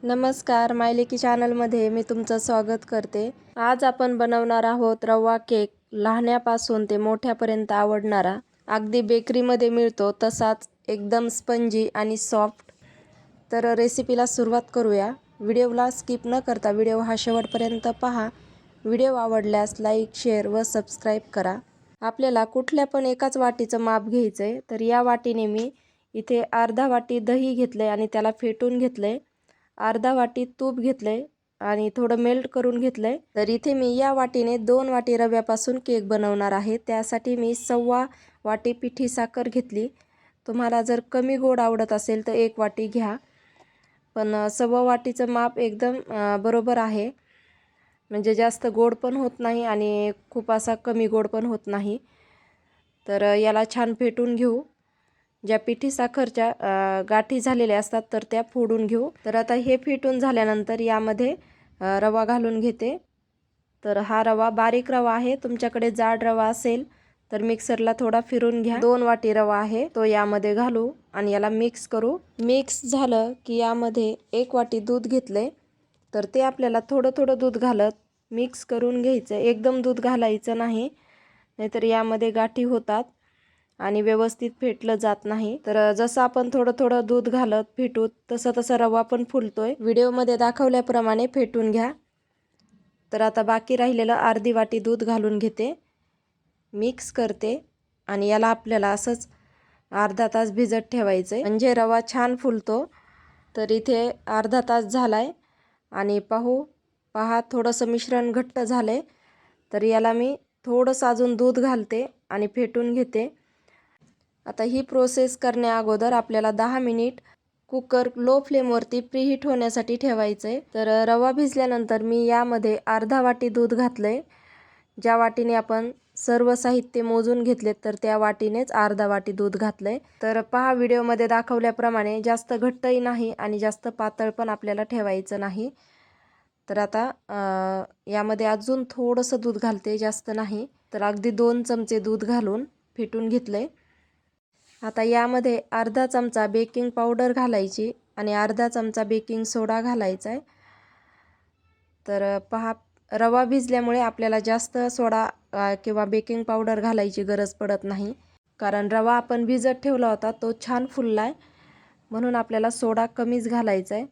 नमस्कार, मायलेकी चॅनलमध्ये मी तुमचं स्वागत करते। आज आपण बनवणार आहोत रवा केक। लहान्यापासून ते मोठ्यापर्यंत आवडणारा, अगदी बेकरीमध्ये मिळतो तसाच एकदम स्पंजी आणि सॉफ्ट। तर रेसिपीला सुरुवात करूया। व्हिडिओला स्किप न करता व्हिडिओ हा शेवटपर्यंत पहा। व्हिडिओ आवडल्यास लाईक, शेअर व सबस्क्राईब करा। आपल्याला कुठल्या पण एकाच वाटीचं माप घ्यायचंय। तर या वाटीने मी इथे अर्धा वाटी दही घेतले आणि त्याला फेटून घेतले। अर्धा वाटी तूप घेतले आणि थोडं मेल्ट करून घेतले। तर इथे मी या वाटीने 2 वाटी रव्यापासून केक बनवणार आहे। त्यासाठी मी 1.25 वाटी पिठी साखर घेतली। तुम्हाला जर कमी गोड आवडत असेल तर 1 वाटी घ्या, पण 1.25 वाटीचं माप एकदम बरोबर आहे। म्हणजे जास्त गोड पण होत नाही आणि खूप असा कमी गोड पण होत नाही। तर याला छान फेटून घेऊ। ज्या पिठी साखरच्या गाठी झालेल्या असतात तर त्या फोडून घेऊ। तर आता हे फेटून झाल्यानंतर यामध्ये रवा घालून घेते। तर हा रवा बारीक रवा आहे, तुमच्याकडे जाड रवा असेल तर मिक्सरला थोडा फिरून घ्या। 2 वाटी रवा आहे तो यामध्ये घालू आणि याला मिक्स करू। मिक्स झालं की यामध्ये 1 वाटी दूध घेतले, तर ते आपल्याला थोडं थोडं दूध घालत मिक्स करून घ्यायचं। एकदम दूध घालायचं नाही, नाहीतर यामध्ये गाठी होतात आणि व्यवस्थित फेटलं जात नाही। तर जसं आपण थोडं थोडं दूध घालत फेटू तसं तसं रवा पण फुलतोय। व्हिडिओमध्ये दाखवल्याप्रमाणे फेटून घ्या। तर आता बाकी राहिलेलं अर्धी वाटी दूध घालून घेते, मिक्स करते आणि याला आपल्याला असंच अर्धा तास भिजत ठेवायचं म्हणजे रवा छान फुलतो। तर इथे अर्धा तास झालाय आणि पहा थोडंसं मिश्रण घट्ट झालंय। तर याला मी थोडंसं अजून दूध घालते आणि फेटून घेते। आता ही प्रोसेस करण्या अगोदर आपल्याला 10 मिनिट कुकर लो फ्लेमवरती प्रीहीट होण्यासाठी ठेवायचं आहे। तर रवा भिजल्यानंतर मी यामध्ये अर्धा वाटी दूध घातलंय। ज्या वाटीने आपण सर्व साहित्य मोजून घेतले तर त्या वाटीनेच अर्धा वाटी दूध घातलंय। तर पहा व्हिडिओमध्ये दाखवल्याप्रमाणे जास्त घट्टही नाही आणि जास्त पातळ पण आपल्याला ठेवायचं नाही। तर आता यामध्ये अजून थोडंसं दूध घालते, जास्त नाही। तर अगदी 2 चमचे दूध घालून फेटून घेतलंय। आता यामध्ये अर्धा चमचा बेकिंग पावडर घालायची आणि अर्धा चमचा बेकिंग सोडा घालायचा आहे। तर पहा रवा भिजल्यामुळे आपल्याला जास्त सोडा किंवा बेकिंग पावडर घालायची गरज पडत नाही, कारण रवा आपण भिजत ठेवला होता तो छान फुललाय, म्हणून आपल्याला सोडा कमीच घालायचा आहे।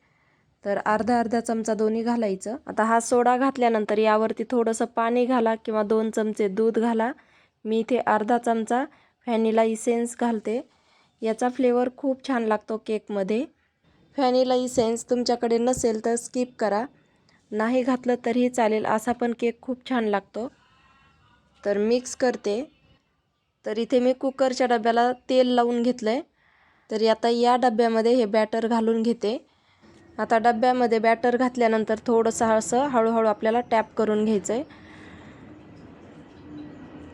तर अर्धा चमचा दोन्ही घालायचं। आता हा सोडा घातल्यानंतर यावरती थोडंसं पाणी घाला किंवा 2 चमचे दूध घाला। मी इथे अर्धा चमचा व्हॅनिला इसेन्स घालते, याचा फ्लेवर खूप छान लागतो केकमध्ये। व्हॅनिला इसेन्स तुमच्याकडे नसेल तर स्किप करा, नाही घातलं तरीही चालेल, असा पण केक खूप छान लागतो। तर मिक्स करते। तर इथे मी कुकरच्या डब्याला तेल लावून घेतलंय। तर आता या डब्यामध्ये हे बॅटर घालून घेते। आता डब्यामध्ये बॅटर घातल्यानंतर थोडंसं असं हळूहळू आपल्याला टॅप करून घ्यायचं आहे,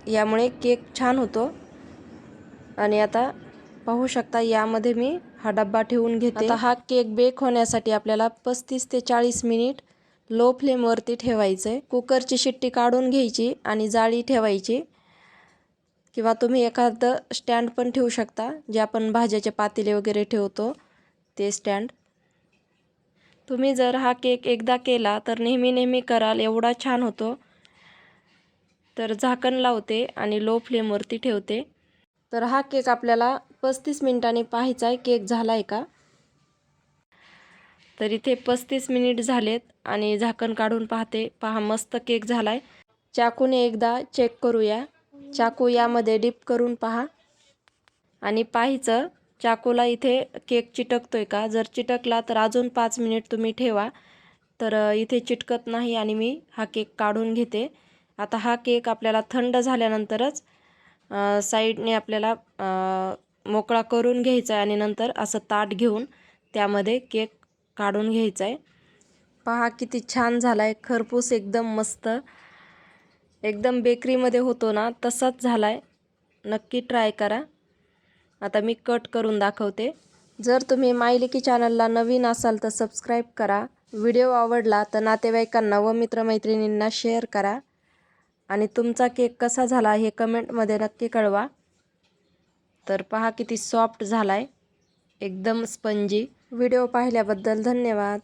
यामुळे केक छान होतो। आणि आता पाहू शकता यामध्ये मी हा डब्बा ठेवून घेते। आता हा केक बेक होण्यासाठी आपल्याला 35 ते 40 मिनिट लो फ्लेमवरती ठेवायचं आहे। कुकरची शिट्टी काढून घ्यायची आणि जाळी ठेवायची, किंवा तुम्ही एखादं स्टँड पण ठेवू शकता, जे आपण भाज्याचे पातेले वगैरे ठेवतो ते स्टँड। तुम्ही जर हा केक एकदा केला तर नेहमी कराल, एवढा छान होतो। तर झाकण लावते आणि लो फ्लेमवरती ठेवते। तर हा केक आपल्याला 35 मिनिटांनी पाहायचा आहे केक झालाय का। तर इथे 35 मिनिट झालेत आणि झाकण काढून पाहते, पहा मस्त केक झालाय। चाकूने एकदा चेक करूया। चाकू यामध्ये डिप करून पहा आणि पाहायचं चाकूला इथे केक चिटकतोय का। जर चिटकला तर अजून 5 मिनिट तुम्ही ठेवा। तर इथे चिटकत नाही आणि मी हा केक काढून घेते। आता हा केक आपल्याला थंड झाल्यानंतरच साईडने आपल्याला मोकळा करून घ्यायचा आहे आणि नंतर असं ताट घेऊन त्यामध्ये केक काढून घ्यायचा आहे। पहा किती छान झालाय, खरपूस एकदम मस्त, एकदम बेकरीमध्ये होतो ना तसाच झालाय। नक्की ट्राय करा। आता मी कट करून दाखवते। जर तुम्ही मायलेकी चॅनलला नवीन असाल तर सबस्क्राईब करा। व्हिडिओ आवडला तर नातेवाईकांना व मित्रमैत्रिणींना शेअर करा आणि तुमचा केक कसा झाला हे कमेंटमध्ये नक्की कळवा। तर पहा किती सॉफ्ट झालाय, एकदम स्पंजी। व्हिडिओ पाहिल्याबद्दल धन्यवाद।